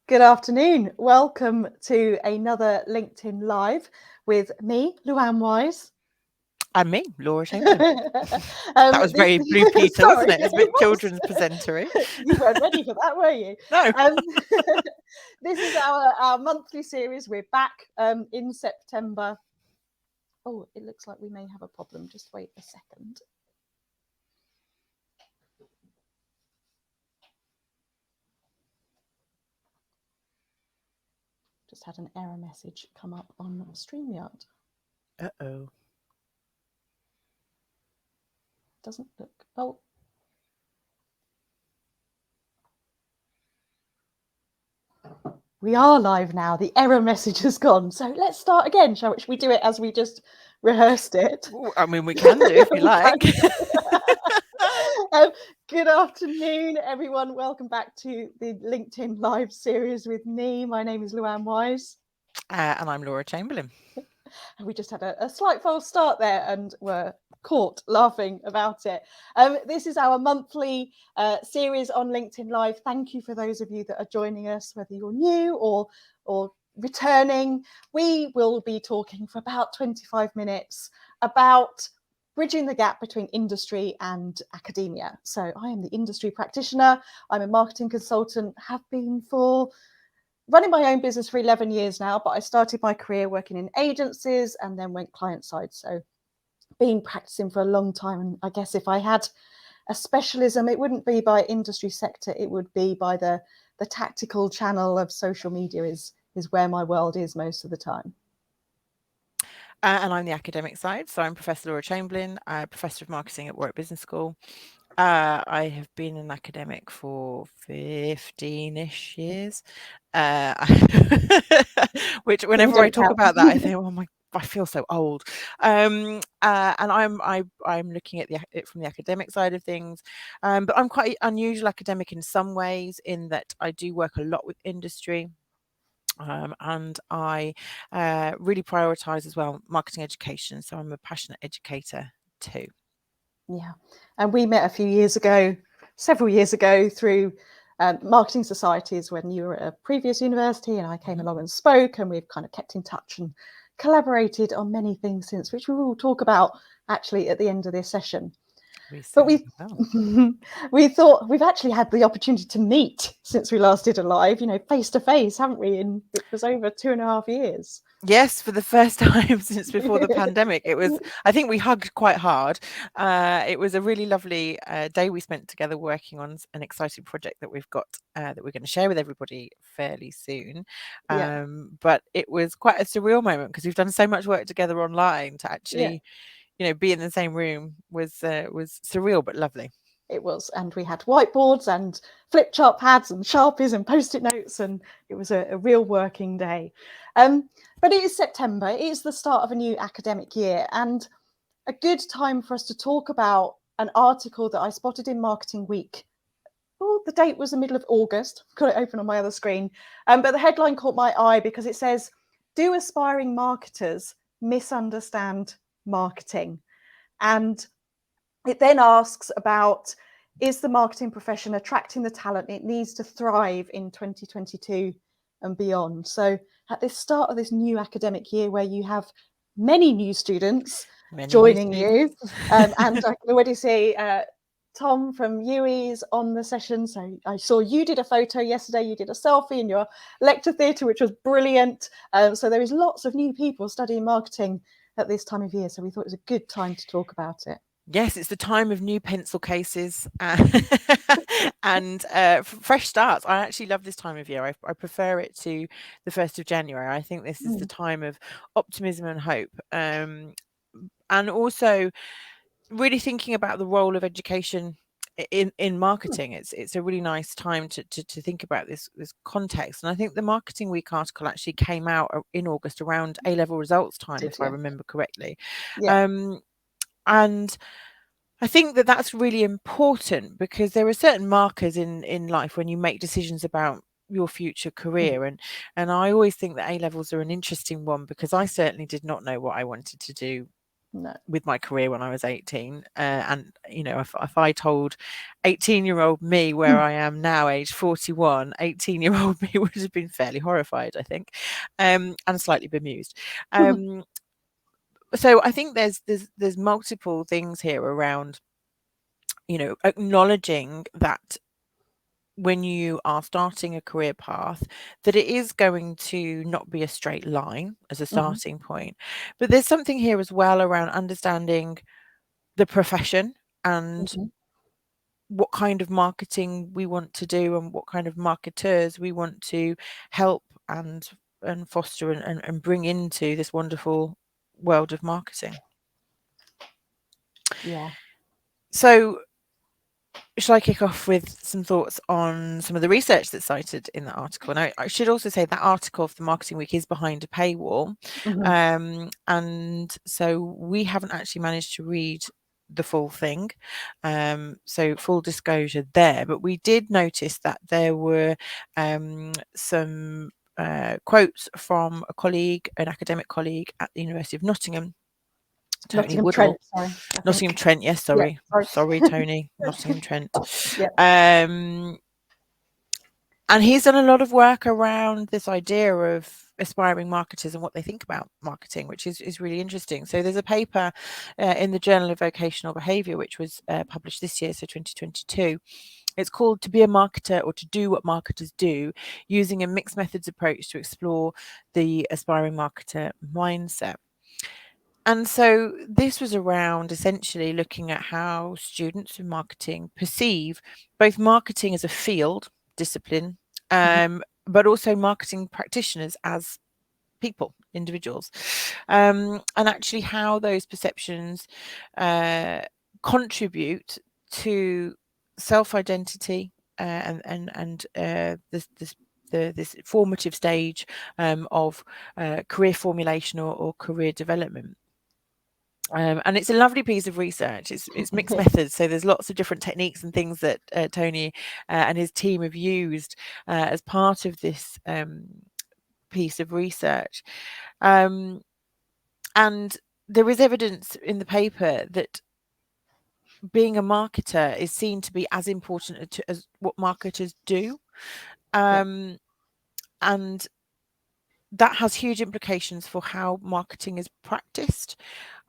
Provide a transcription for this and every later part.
Good afternoon. Welcome to another LinkedIn Live with me, Luan Wise. And me, Laura Chamberlain. That was This, very Blue Peter, sorry, wasn't it? It's a it bit was. children's presentery. You weren't ready for that, were you? No. This is our monthly series. We're back in September. Oh, it looks like we may have a problem. Just wait a second. Just had an error message come up on StreamYard. Uh-oh. Doesn't look. Oh. We are live now. The error message has gone. So let's start again, shall we? Should we do it as we just rehearsed it? Ooh, I mean, we can do if you like. Good afternoon, everyone. Welcome back to the LinkedIn Live series with me. My name is Luan Wise. And I'm Laura Chamberlain. And we just had a slight false start there and were caught laughing about it. This is our monthly series on LinkedIn Live. Thank you for those of you that are joining us, whether you're new or returning. We will be talking for about 25 minutes about bridging the gap between industry and academia. So I am the industry practitioner. I'm a marketing consultant, have been for running my own business for 11 years now, but I started my career working in agencies and then went client side. So been practicing for a long time. And I guess if I had a specialism, it wouldn't be by industry sector, it would be by the tactical channel of social media is where my world is most of the time. And I'm the academic side. So I'm Professor Laura Chamberlain, Professor of Marketing at Warwick Business School. I have been an academic for 15-ish years, which whenever I talk about that, I think, oh my, I feel so old. And I'm looking at it from the academic side of things, but I'm quite unusual academic in some ways, in that I do work a lot with industry. And I really prioritise as well marketing education. So I'm a passionate educator too. Yeah, and we met a few years ago, several years ago, through marketing societies when you were at a previous university and I came along and spoke, and we've kind of kept in touch and collaborated on many things since, which we will talk about actually at the end of this session. But we thought we've actually had the opportunity to meet since we last did a live, face to face, haven't we? And it was over 2.5 years. Yes, for the first time since before the pandemic. It was, I think we hugged quite hard. It was a really lovely day we spent together working on an exciting project that we've got that we're going to share with everybody fairly soon. But it was quite a surreal moment because we've done so much work together online to actually, be in the same room was surreal but lovely. It was, and we had whiteboards and flip chart pads and Sharpies and post-it notes, and it was a real working day. But it is September, it is the start of a new academic year, and a good time for us to talk about an article that I spotted in Marketing Week. Oh, the date was the middle of August. I've got it open on my other screen. But the headline caught my eye because it says, "Do aspiring marketers misunderstand marketing?" And it then asks about, is the marketing profession attracting the talent it needs to thrive in 2022 and beyond? So at the start of this new academic year, where you have many new students joining you, and I can already see Tom from UE's on the session. So I saw you did a photo yesterday, you did a selfie in your lecture theatre, which was brilliant. So there is lots of new people studying marketing at this time of year. So we thought it was a good time to talk about it. Yes, it's the time of new pencil cases and fresh starts. I actually love this time of year. I prefer it to the 1st of January. I think this is the time of optimism and hope. And also really thinking about the role of education in marketing. It's a really nice time to think about this context. And I think the Marketing Week article actually came out in August around A-level results time, if I remember correctly. And I think that that's really important because there are certain markers in life when you make decisions about your future career. And I always think that A-levels are an interesting one because I certainly did not know what I wanted to do No. with my career when I was 18. And, you know, if I told 18-year-old me where I am now, age 41, 18-year-old me would have been fairly horrified, I think, and slightly bemused. So I think there's multiple things here around, you know, acknowledging that when you are starting a career path, that it is going to not be a straight line as a starting point. But there's something here as well around understanding the profession and what kind of marketing we want to do and what kind of marketers we want to help and foster and bring into this wonderful world of marketing. Yeah. So shall I kick off with some thoughts on some of the research that's cited in the article? And I should also say that article of the Marketing Week is behind a paywall. And so we haven't actually managed to read the full thing. So full disclosure there. But we did notice that there were some quotes from a colleague, an academic colleague at the University of Nottingham, Tony Nottingham Woodall. Trent, sorry. Nottingham Trent, yes, sorry. Yeah, sorry, Tony. Nottingham Trent. Yeah. And he's done a lot of work around this idea of aspiring marketers and what they think about marketing, which is really interesting. So there's a paper in the Journal of Vocational Behaviour, which was published this year, so 2022. It's called To Be a Marketer or To Do What Marketers Do, using a mixed methods approach to explore the aspiring marketer mindset. And so this was around essentially looking at how students in marketing perceive both marketing as a field, discipline, but also marketing practitioners as people, individuals, and actually how those perceptions contribute to self-identity and this formative stage of career formulation or career development. And it's a lovely piece of research. It's mixed methods, so there's lots of different techniques and things that Tony and his team have used as part of this piece of research. And there is evidence in the paper that being a marketer is seen to be as important as what marketers do. And that has huge implications for how marketing is practiced.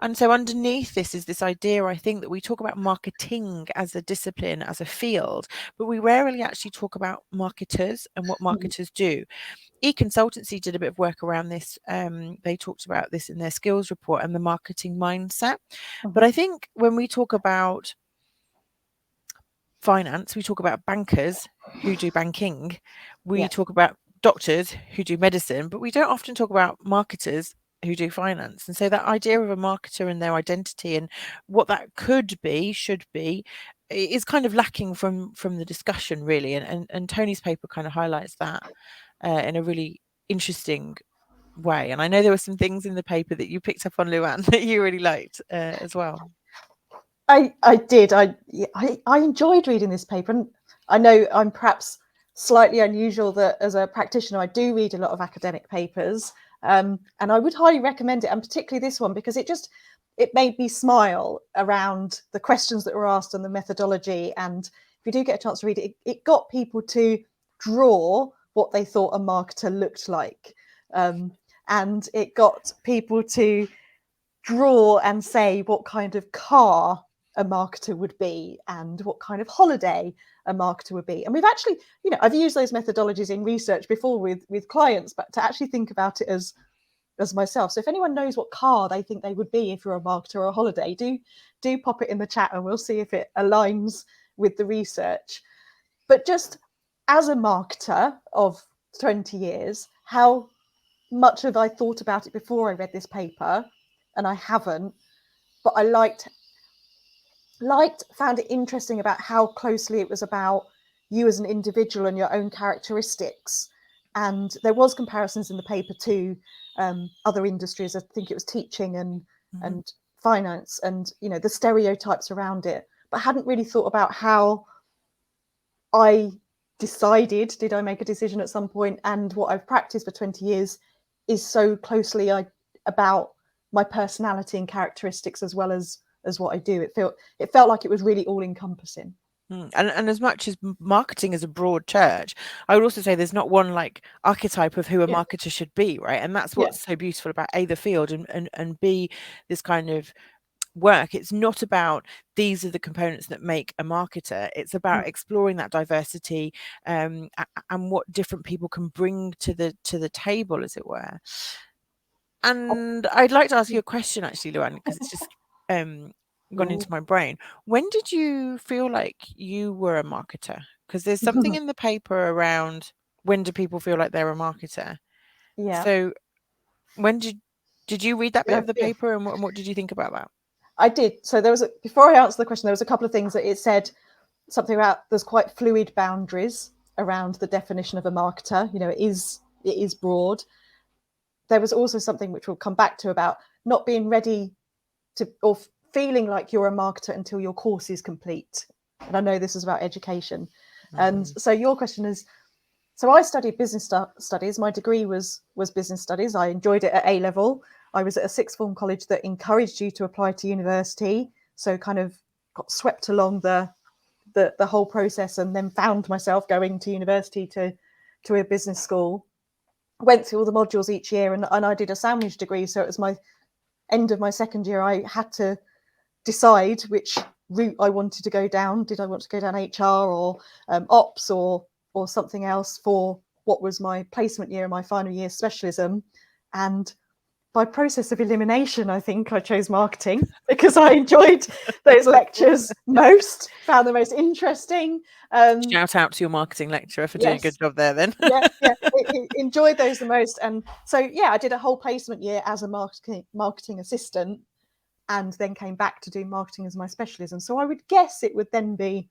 And so underneath this is this idea, I think, that we talk about marketing as a discipline, as a field, but we rarely actually talk about marketers and what marketers do. E-consultancy did a bit of work around this. They talked about this in their skills report and the marketing mindset. But I think when we talk about finance, we talk about bankers who do banking, we talk about doctors who do medicine, but we don't often talk about marketers who do finance. And so that idea of a marketer and their identity and what that could be, should be, is kind of lacking from the discussion, really. And Tony's paper kind of highlights that in a really interesting way. And I know there were some things in the paper that you picked up on, Luan, that you really liked as well. I did. I enjoyed reading this paper, and I know I'm perhaps slightly unusual that as a practitioner I do read a lot of academic papers, and I would highly recommend it, and particularly this one, because it made me smile around the questions that were asked and the methodology. And if you do get a chance to read it, it got people to draw what they thought a marketer looked like, and it got people to draw and say what kind of car a marketer would be and what kind of holiday a marketer would be. And we've actually, I've used those methodologies in research before with clients, but to actually think about it as myself. So if anyone knows what car they think they would be if you're a marketer or a holiday, do pop it in the chat and we'll see if it aligns with the research. But just as a marketer of 20 years, how much have I thought about it before I read this paper? And I haven't, but I found it interesting about how closely it was about you as an individual and your own characteristics. And there was comparisons in the paper to other industries. I think it was teaching and finance and, the stereotypes around it, but hadn't really thought about how I decided, did I make a decision at some point? And what I've practiced for 20 years is so closely about my personality and characteristics as well as what I do. It felt like it was really all encompassing. And as much as marketing is a broad church, I would also say there's not one like archetype of who a Yeah, marketer should be, right? And that's yeah, what's so beautiful about A, the field, and B, this kind of work. It's not about these are the components that make a marketer. It's about exploring that diversity, and what different people can bring to the table, as it were. And I'd like to ask you a question, actually, Luan, because it's just gone into my brain. When did you feel like you were a marketer? Because there's something in the paper around when do people feel like they're a marketer. yeah. So when did you read that bit of the Yeah, paper, and what did you think about that? I did. So before I answer the question, there was a couple of things that it said something about there's quite fluid boundaries around the definition of a marketer. You know, it is broad. There was also something which we'll come back to about not being ready to or feeling like you're a marketer until your course is complete. And I know this is about education. And so your question is, so I studied business studies. My degree was business studies. I enjoyed it at A level. I was at a sixth form college that encouraged you to apply to university. So kind of got swept along the whole process, and then found myself going to university to a business school. Went through all the modules each year, and I did a sandwich degree. So it was my end of my second year. I had to decide which route I wanted to go down. Did I want to go down HR or ops or something else for what was my placement year and my final year specialism? And by process of elimination, I think I chose marketing because I enjoyed those lectures most, found them most interesting. Shout out to your marketing lecturer for doing a good Yes. job there then. Yeah, enjoyed those the most. And so, yeah, I did a whole placement year as a marketing assistant, and then came back to do marketing as my specialism. So I would guess it would then be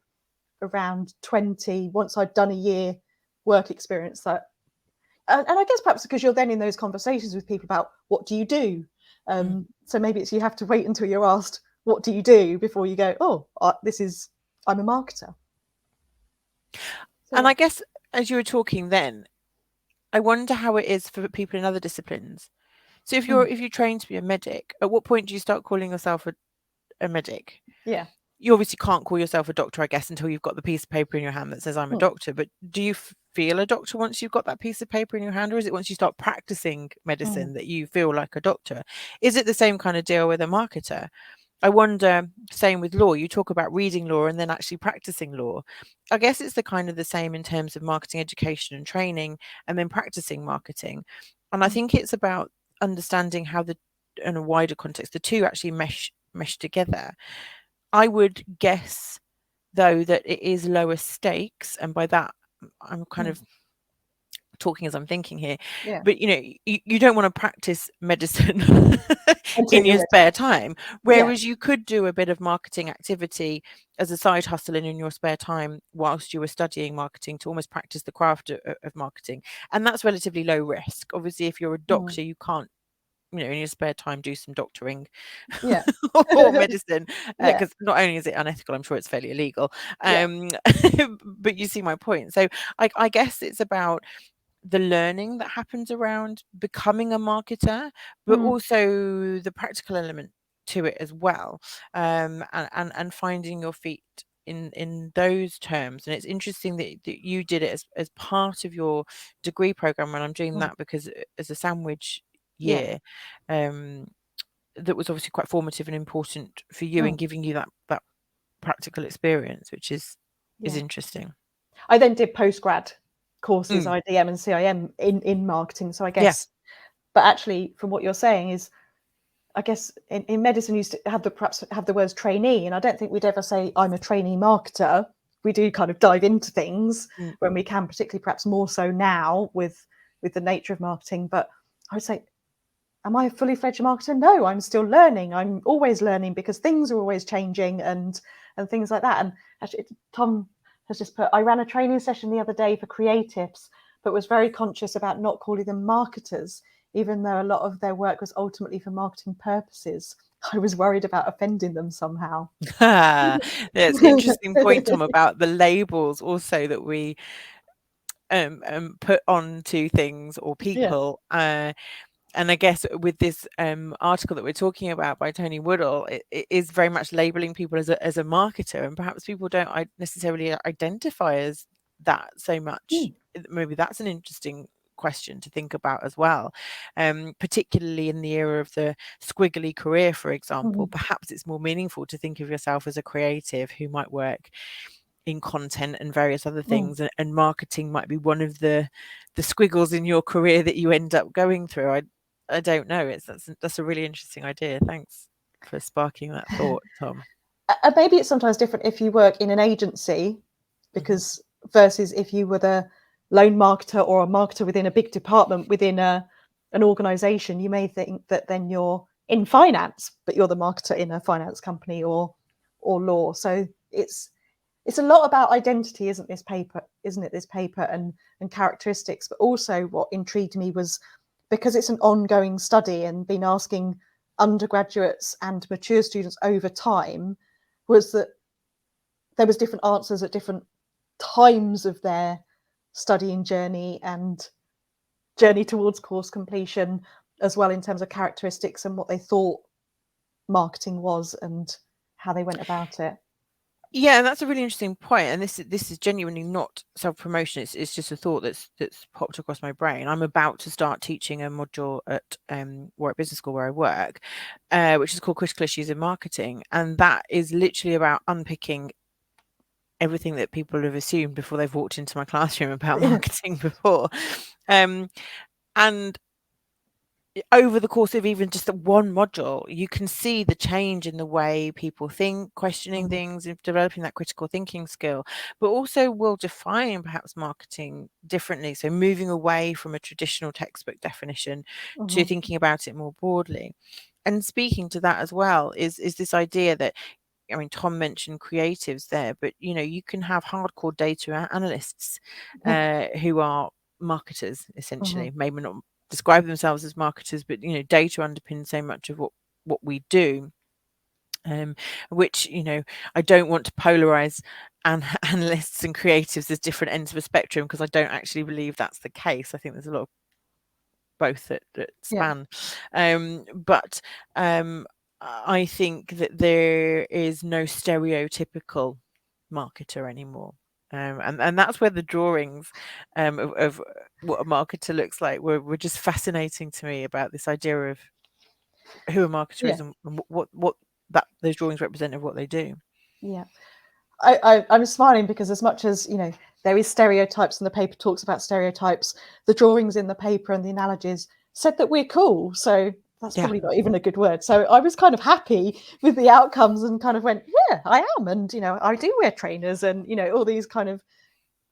around 20 once I'd done a year work experience. That, and I guess perhaps because you're then in those conversations with people about what do you do. So maybe it's you have to wait until you're asked what do you do before you go, oh, I'm a marketer. So, And I guess as you were talking then, I wonder how it is for people in other disciplines. So if you train to be a medic, at what point do you start calling yourself a medic? yeah. You obviously can't call yourself a doctor, I guess, until you've got the piece of paper in your hand that says I'm a doctor. But do you feel a doctor once you've got that piece of paper in your hand, or is it once you start practicing medicine that you feel like a doctor? Is it the same kind of deal with a marketer? I wonder, same with law, you talk about reading law and then actually practicing law. I guess it's the kind of the same in terms of marketing education and training and then practicing marketing. And I think it's about understanding how in a wider context, the two actually mesh together. I would guess, though, that it is lower stakes. And by that, I'm kind of talking as I'm thinking here, but you don't want to practice medicine in your spare time, whereas you could do a bit of marketing activity as a side hustle and in your spare time whilst you were studying marketing to almost practice the craft of marketing, and that's relatively low risk. Obviously, if you're a doctor, you can't in your spare time do some doctoring or medicine, because not only is it unethical, I'm sure it's fairly illegal, but you see my point. So I guess it's about the learning that happens around becoming a marketer, but also the practical element to it as well, and finding your feet in those terms. And it's interesting that you did it as part of your degree program, and I'm doing that because as a sandwich year, that was obviously quite formative and important for you in giving you that practical experience, which is interesting. I then did postgrad courses, IDM and CIM in marketing. So I guess, but actually from what you're saying is, I guess in medicine you used to perhaps have the words trainee, and I don't think we'd ever say I'm a trainee marketer. We do kind of dive into things when we can, particularly perhaps more so now with the nature of marketing. But I would say, am I a fully fledged marketer? No, I'm still learning. I'm always learning because things are always changing and things like that. And actually, Tom has just put, I ran a training session the other day for creatives, but was very conscious about not calling them marketers, even though a lot of their work was ultimately for marketing purposes. I was worried about offending them somehow. That's an interesting point, Tom, about the labels also that we put onto things or people. And I guess with this article that we're talking about by Tony Woodall, it is very much labeling people as a marketer, and perhaps people don't necessarily identify as that so much. Maybe that's an interesting question to think about as well, particularly in the era of the squiggly career, for example. Perhaps it's more meaningful to think of yourself as a creative who might work in content and various other things, and marketing might be one of the squiggles in your career that you end up going through. I don't know. That's a really interesting idea. Thanks for sparking that thought, Tom. Maybe it's sometimes different if you work in an agency, because versus if you were the lone marketer or a marketer within a big department within an organization, you may think that then you're in finance, but you're the marketer in a finance company or law. So it's a lot about identity, isn't it, this paper, and characteristics. But also what intrigued me was, because it's an ongoing study and been asking undergraduates and mature students over time, was that there was different answers at different times of their studying journey and journey towards course completion as well, in terms of characteristics and what they thought marketing was and how they went about it. Yeah, and that's a really interesting point. And this is genuinely not self-promotion. It's just a thought that's popped across my brain. I'm about to start teaching a module at Warwick Business School where I work, which is called Critical Issues in Marketing, and that is literally about unpicking everything that people have assumed before they've walked into my classroom about marketing before. And over the course of even just one module, you can see the change in the way people think, questioning things, developing that critical thinking skill, but also will define perhaps marketing differently. So moving away from a traditional textbook definition to thinking about it more broadly. And speaking to that as well is this idea that, I mean, Tom mentioned creatives there, but you can have hardcore data analysts who are marketers, essentially. Maybe not describe themselves as marketers, but data underpins so much of what we do. Which I don't want to polarize analysts and creatives as different ends of a spectrum, because I don't actually believe that's the case. I think there's a lot of both that span. But I think that there is no stereotypical marketer anymore. And that's where the drawings of what a marketer looks like were just fascinating to me, about this idea of who a marketer is and what those drawings represent of what they do. Yeah. I'm smiling because, as much as there is stereotypes and the paper talks about stereotypes, the drawings in the paper and the analogies said that we're cool. So that's probably not even a good word. So I was kind of happy with the outcomes and kind of went, yeah, I am. And, I do wear trainers and, all these kind of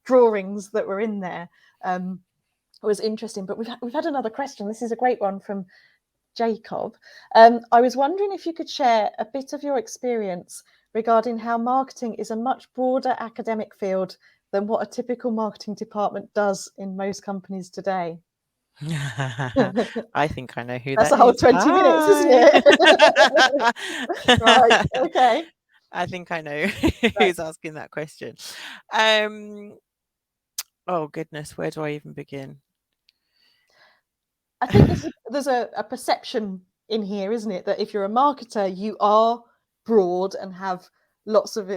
drawings that were in there. It was interesting. But we've had another question. This is a great one from Jacob. I was wondering if you could share a bit of your experience regarding how marketing is a much broader academic field than what a typical marketing department does in most companies today. I think I know who That's that a whole is. 20 minutes, isn't it? Right, okay. I think I know who's asking that question. Oh goodness, where do I even begin? I think there's a perception in here, isn't it, that if you're a marketer, you are broad and have lots of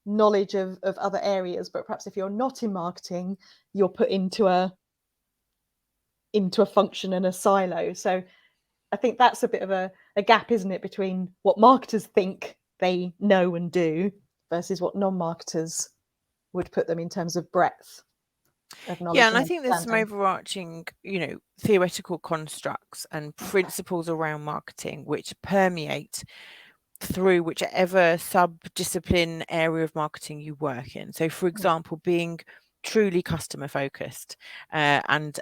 knowledge of other areas, but perhaps if you're not in marketing, you're put into a function and a silo. So I think that's a bit of a gap, isn't it, between what marketers think they know and do versus what non-marketers would put them in terms of breadth of knowledge. Yeah, and I think there's some overarching, theoretical constructs and principles around marketing which permeate through whichever sub-discipline area of marketing you work in. So, for example, being truly customer focused and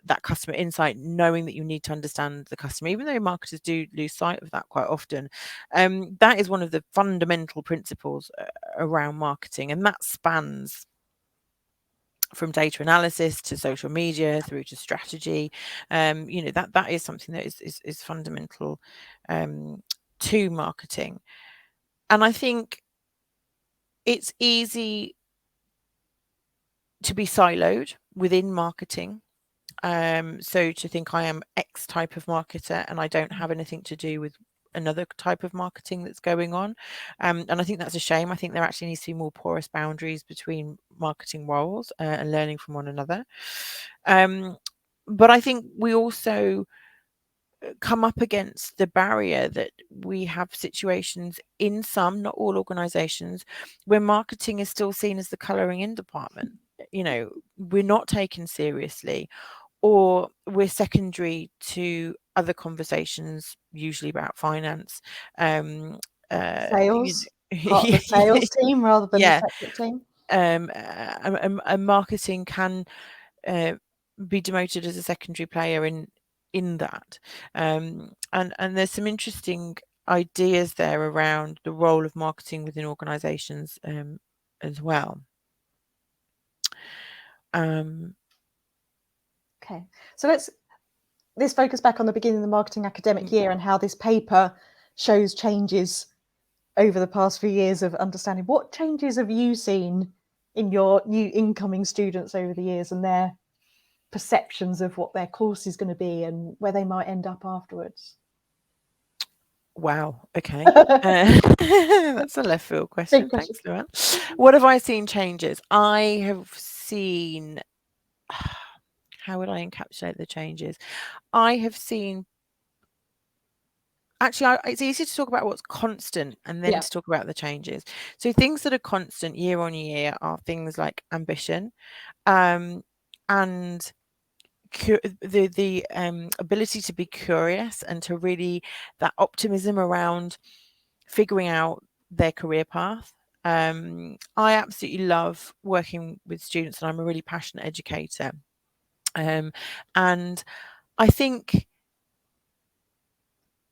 that customer insight, knowing that you need to understand the customer, even though marketers do lose sight of that quite often. That is one of the fundamental principles around marketing, and that spans from data analysis to social media through to strategy. That is something that is fundamental to marketing. And I think it's easy to be siloed within marketing So to think I am X type of marketer and I don't have anything to do with another type of marketing that's going on. And I think that's a shame. I think there actually needs to be more porous boundaries between marketing roles and learning from one another. But I think we also come up against the barrier that we have situations in some, not all organizations, where marketing is still seen as the colouring in department. We're not taken seriously, or we're secondary to other conversations, usually about finance. You Sales, part of know, the sales team rather than a yeah, separate team. and marketing can be demoted as a secondary player in that. And there's some interesting ideas there around the role of marketing within organizations as well. Okay, so let's focus back on the beginning of the marketing academic year and how this paper shows changes over the past few years of understanding. What changes have you seen in your new incoming students over the years and their perceptions of what their course is going to be and where they might end up afterwards? Wow. Okay. That's a left field question. Big question. Thanks, Luan. What have I seen changes? I have seen, how would I encapsulate the changes? I have seen, actually, it's easier to talk about what's constant and then to talk about the changes. So things that are constant year on year are things like ambition, and the ability to be curious and to really, that optimism around figuring out their career path. I absolutely love working with students, and I'm a really passionate educator. And I think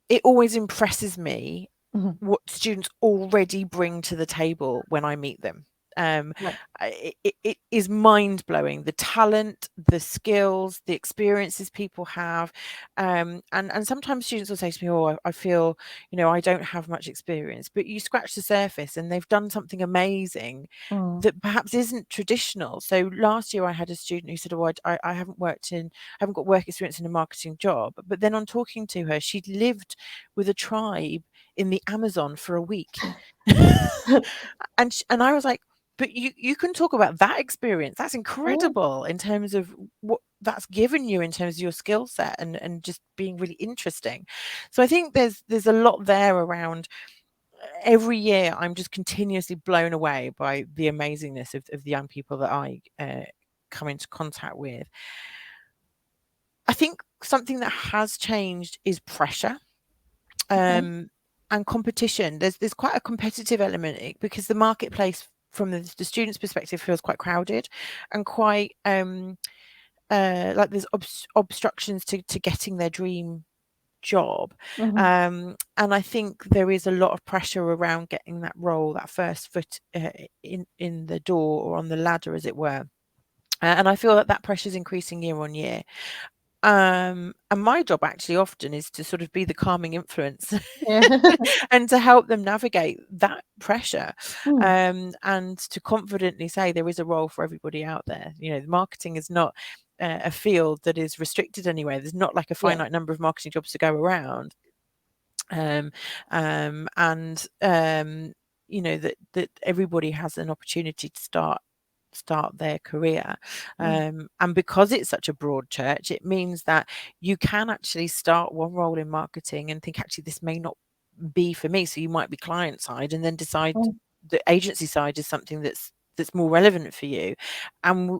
it always impresses me what students already bring to the table when I meet them. It is mind-blowing, the talent, the skills, the experiences people have. And sometimes students will say to me, oh, I feel, I don't have much experience. But you scratch the surface and they've done something amazing that perhaps isn't traditional. So last year I had a student who said, oh, I haven't got work experience in a marketing job. But then on talking to her, she'd lived with a tribe in the Amazon for a week. and I was like, but you can talk about that experience. That's incredible in terms of what that's given you in terms of your skill set and just being really interesting. So I think there's a lot there around. Every year I'm just continuously blown away by the amazingness of the young people that I come into contact with. I think something that has changed is pressure. And competition. There's quite a competitive element because the marketplace from the student's perspective feels quite crowded and quite like there's obstructions to getting their dream job. And I think there is a lot of pressure around getting that role, that first foot in the door or on the ladder, as it were. And I feel that pressure is increasing year on year. And my job actually often is to sort of be the calming influence and to help them navigate that pressure, and to confidently say there is a role for everybody out there. The marketing is not a field that is restricted anywhere. There's not like a finite number of marketing jobs to go around. And that everybody has an opportunity to start their career. And because it's such a broad church, it means that you can actually start one role in marketing and think, actually, this may not be for me. So you might be client side and then decide the agency side is something that's more relevant for you. And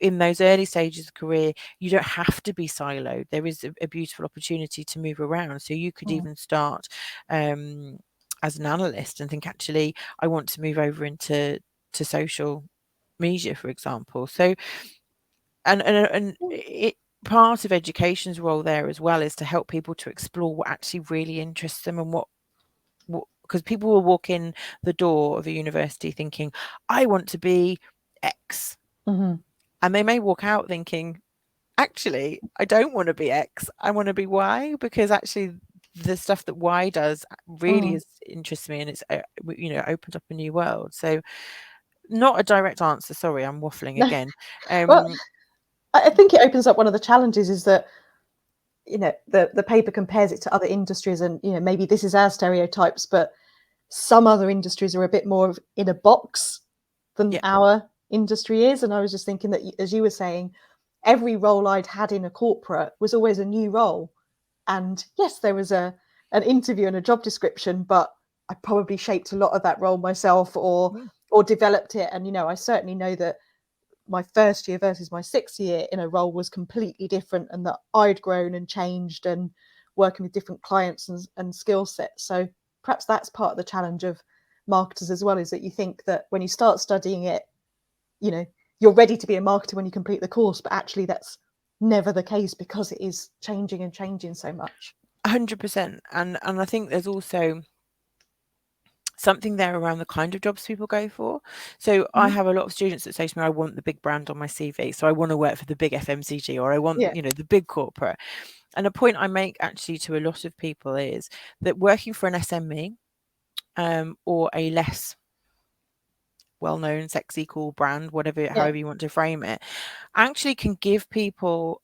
in those early stages of career, you don't have to be siloed. There is a beautiful opportunity to move around. So you could even start as an analyst and think, actually, I want to move over into social media, for example. So and part of education's role there as well is to help people to explore what actually really interests them and what because people will walk in the door of a university thinking, I want to be X, and they may walk out thinking, actually, I don't want to be X, I want to be Y, because actually the stuff that Y does really interests me, and it's opened up a new world. So not a direct answer, sorry, I'm waffling again. Well, I think it opens up one of the challenges is that, the paper compares it to other industries, and, maybe this is our stereotypes, but some other industries are a bit more in a box than our industry is. And I was just thinking that, as you were saying, every role I'd had in a corporate was always a new role. And yes, there was an interview and a job description, but I probably shaped a lot of that role myself, or developed it. And, I certainly know that my first year versus my sixth year in a role was completely different, and that I'd grown and changed and working with different clients and skill sets. So perhaps that's part of the challenge of marketers as well, is that you think that when you start studying it, you're ready to be a marketer when you complete the course, but actually that's never the case, because it is changing and changing so much. 100%. And I think there's also something there around the kind of jobs people go for. So I have a lot of students that say to me, I want the big brand on my CV. So I want to work for the big FMCG, or I want, the big corporate. And a point I make actually to a lot of people is that working for an SME or a less well-known, sexy, cool brand, however you want to frame it, actually can give people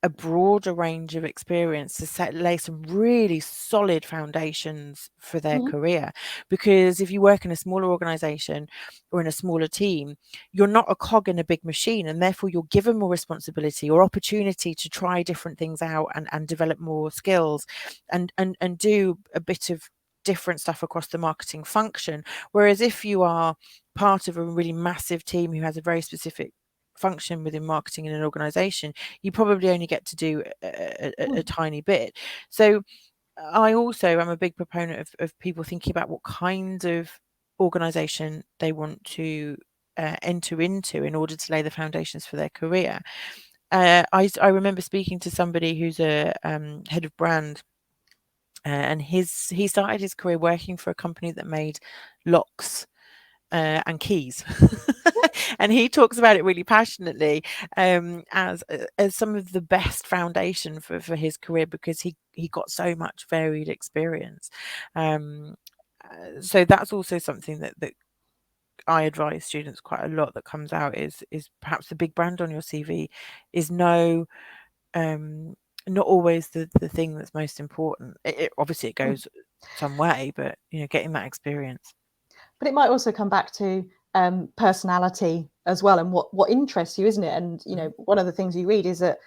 a broader range of experience to lay some really solid foundations for their career. Because if you work in a smaller organization or in a smaller team, you're not a cog in a big machine, and therefore you're given more responsibility or opportunity to try different things out and develop more skills and do a bit of different stuff across the marketing function. Whereas if you are part of a really massive team who has a very specific function within marketing in an organization, you probably only get to do a tiny bit. So I also am a big proponent of people thinking about what kind of organization they want to enter into in order to lay the foundations for their career. I remember speaking to somebody who's a head of brand, and he started his career working for a company that made locks and keys. And he talks about it really passionately as some of the best foundation for his career, because he got so much varied experience. So that's also something that I advise students quite a lot that comes out is perhaps the big brand on your CV is not always the thing that's most important. Obviously it goes some way, but getting that experience. But it might also come back to personality as well, and what interests you, isn't it? And one of the things you read is that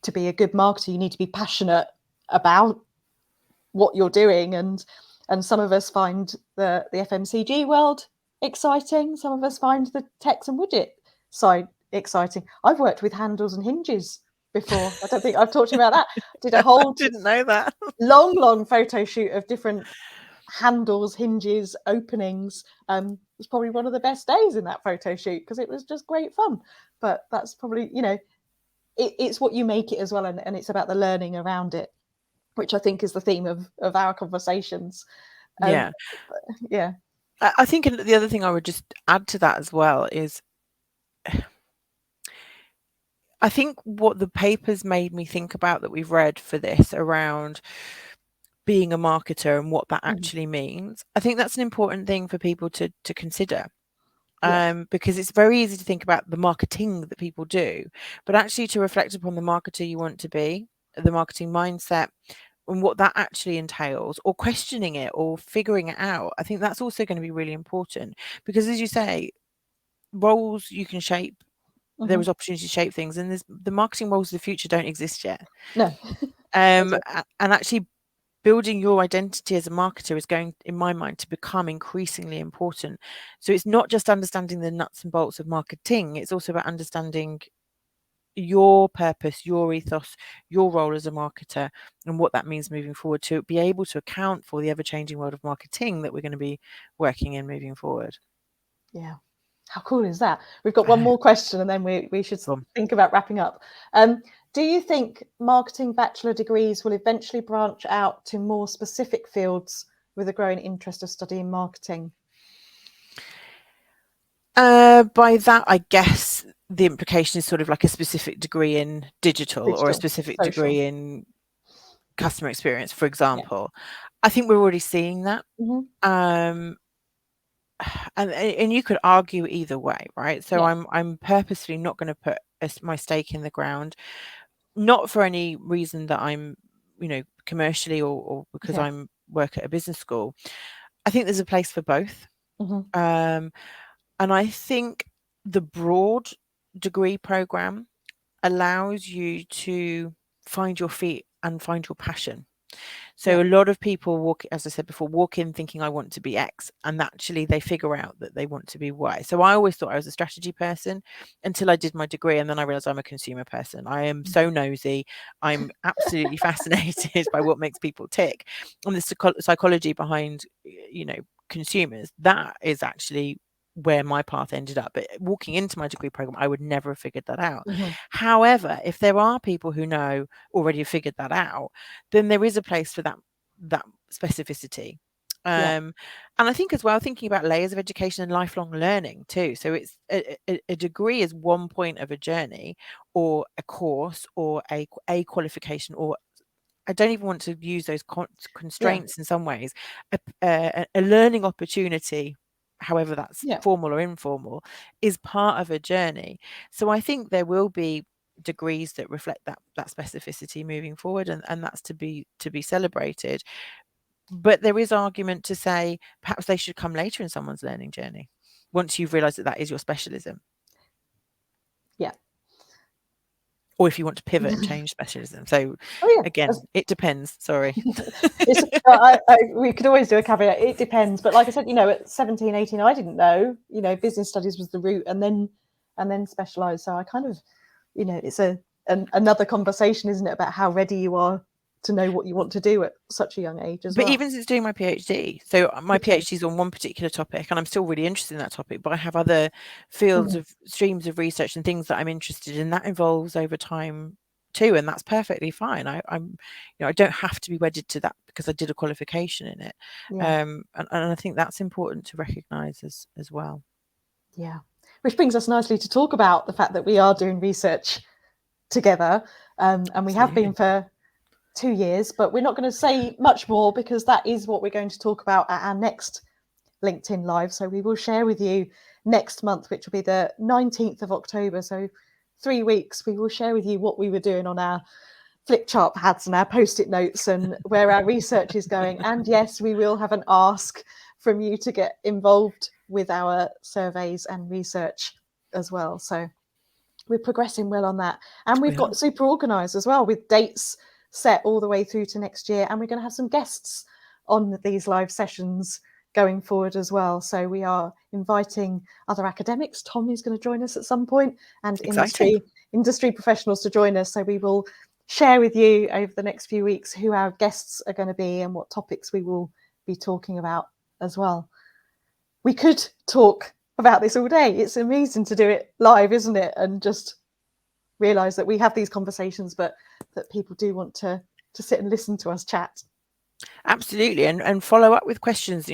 to be a good marketer, you need to be passionate about what you're doing. And some of us find the FMCG world exciting. Some of us find the text and widget side exciting. I've worked with handles and hinges before. I don't think I've talked to you about that. Did a whole didn't know that. long photo shoot of different handles, hinges, openings. It was probably one of the best days in that photo shoot, because it was just great fun. But that's probably, it's what you make it as well, and it's about the learning around it, which I think is the theme of our conversations. Yeah. I think the other thing I would just add to that as well is, I think what the papers made me think about that we've read for this around being a marketer and what that actually means, I think that's an important thing for people to consider. Because it's very easy to think about the marketing that people do, but actually to reflect upon the marketer you want to be, the marketing mindset, and what that actually entails, or questioning it or figuring it out. I think that's also going to be really important, because as you say, roles you can shape. There is opportunity to shape things, and the marketing roles of the future don't exist yet. No. And actually building your identity as a marketer is going, in my mind, to become increasingly important. So it's not just understanding the nuts and bolts of marketing, it's also about understanding your purpose, your ethos, your role as a marketer, and what that means moving forward, to be able to account for the ever-changing world of marketing that we're going to be working in moving forward. Yeah. How cool is that? We've got one more question, and then we should think about wrapping up. Do you think marketing bachelor degrees will eventually branch out to more specific fields with a growing interest of studying marketing? By that, I guess the implication is sort of like a specific degree in digital or a specific degree in customer experience, for example. I think we're already seeing that. and you could argue either way, right? So Yeah. I'm purposefully not going to put my stake in the ground, not for any reason that I'm, commercially or because Yeah. I'm work at a business school. I think there's a place for both. Mm-hmm. And I think the broad degree program allows you to find your feet and find your passion. Yeah. So a lot of people walk, as I said before, walk in thinking I want to be X, and actually they figure out that they want to be Y. So I always thought I was a strategy person until I did my degree, and then I realized I'm a consumer person. I am so nosy. I'm absolutely fascinated by what makes people tick, and the psychology behind, consumers. That is actually where my path ended up. But walking into my degree program, I would never have figured that out. Mm-hmm. However, if there are people who know already have figured that out, then there is a place for that specificity. Yeah. And I think as well, thinking about layers of education and lifelong learning too. So it's a degree is one point of a journey, or a course, or a qualification, or I don't even want to use those Yeah. constraints in some ways. A learning opportunity, however that's Yeah. formal or informal, is part of a journey. So I think there will be degrees that reflect that specificity moving forward, and that's to be celebrated. But there is argument to say perhaps they should come later in someone's learning journey, once you've realized that is your specialism. Yeah. Or if you want to pivot and change specialism. So Oh yeah. again, it depends. Sorry. It's, we could always do a caveat. It depends. But like I said, at 17, 18, I didn't know, business studies was the route, and then specialised. So I kind of, it's another conversation, isn't it, about how ready you are to know what you want to do at such a young age as But well. even since doing my PhD, so my Okay. PhD is on one particular topic, and I'm still really interested in that topic, but I have other fields of streams of research and things that I'm interested in that evolves over time too, and that's perfectly fine. I'm I don't have to be wedded to that because I did a qualification in it. Yeah. And I think that's important to recognise as well. Yeah. Which brings us nicely to talk about the fact that we are doing research together, and we have been for 2 years, but we're not going to say much more because that is what we're going to talk about at our next LinkedIn Live. So we will share with you next month, which will be the 19th of October. So 3 weeks, we will share with you what we were doing on our flip chart pads and our post-it notes and where our research is going. And yes, we will have an ask from you to get involved with our surveys and research as well. So we're progressing well on that. And we've got super organised as well, with dates set all the way through to next year. And we're going to have some guests on these live sessions going forward as well. So we are inviting other academics. Tom is going to join us at some point, and industry professionals to join us. So we will share with you over the next few weeks who our guests are going to be and what topics we will be talking about as well. We could talk about this all day. It's amazing to do it live, isn't it? And just realise that we have these conversations, but that people do want to sit and listen to us chat. Absolutely, and follow up with questions.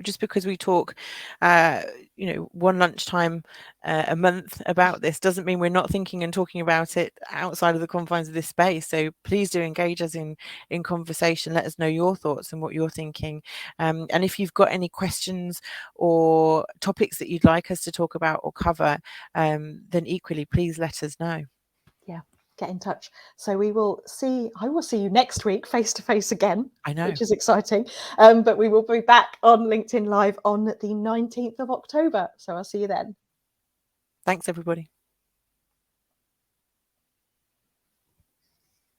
Just because we talk one lunchtime a month about this doesn't mean we're not thinking and talking about it outside of the confines of this space. So please do engage us in conversation. Let us know your thoughts and what you're thinking, and if you've got any questions or topics that you'd like us to talk about or cover, then equally please let us know. Yeah, get in touch. So I will see you next week face to face again. I know, which is exciting. But we will be back on LinkedIn Live on the 19th of October. So I'll see you then. Thanks everybody.